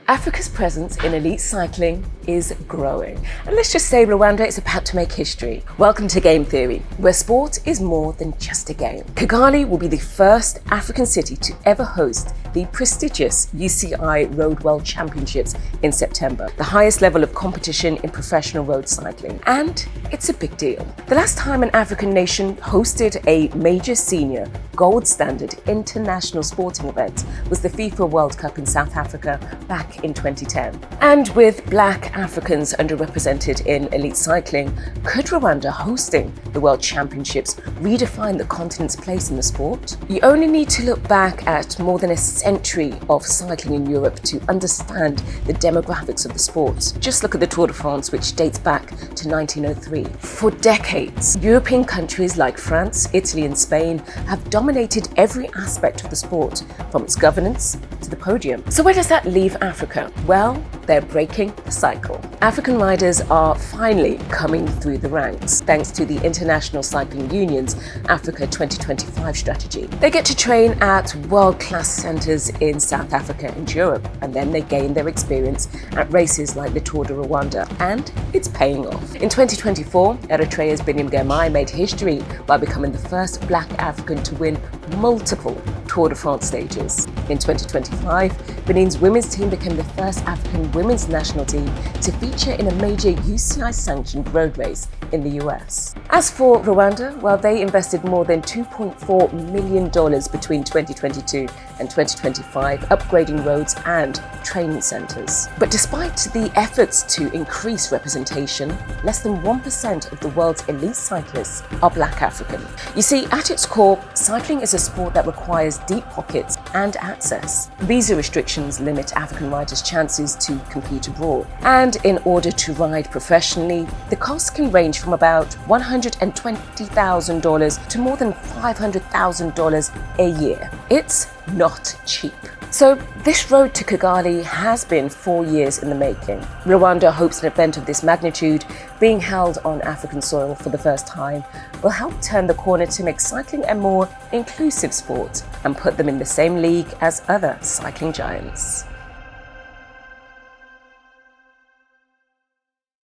Africa's presence in elite cycling is growing. And let's just say Rwanda is about to make history. Welcome to Game Theory, where sport is more than just a game. Kigali will be the first African city to ever host the prestigious UCI Road World Championships in September, the highest level of competition in professional road cycling. And it's a big deal. The last time an African nation hosted a major senior gold standard international sporting event was the FIFA World Cup in South Africa back in 2010. And with Black Africans underrepresented in elite cycling, could Rwanda hosting the World Championships redefine the continent's place in the sport? You only need to look back at more than a century of cycling in Europe to understand the demographics of the sport. Just look at the Tour de France, which dates back to 1903. For decades, European countries like France, Italy and Spain have dominated every aspect of the sport, from its governance to the podium. So where does that leave Africa? Well, they're breaking the cycle. African riders are finally coming through the ranks, thanks to the International Cycling Union's Africa 2025 strategy. They get to train at world-class centres in South Africa and Europe, and then they gain their experience at races like the Tour de Rwanda, and it's paying off. In 2024, Eritrea's Binyam Girmay made history by becoming the first Black African to win multiple Tour de France stages. In 2025, Benin's women's team became the first African women's national team to feature in a major UCI-sanctioned road race in the US. As for Rwanda, well, they invested more than $2.4 million between 2022 and 2025, upgrading roads and training centres. But despite the efforts to increase representation, less than 1% of the world's elite cyclists are Black African. You see, at its core, cycling is a sport that requires deep pockets and access. Visa restrictions limit African riders' chances to compete abroad. And in order to ride professionally, the costs can range from about $120,000 to more than $500,000 a year. It's not cheap. So this road to Kigali has been 4 years in the making. Rwanda hopes an event of this magnitude, being held on African soil for the first time, will help turn the corner to make cycling a more inclusive sport and put them in the same league as other cycling giants.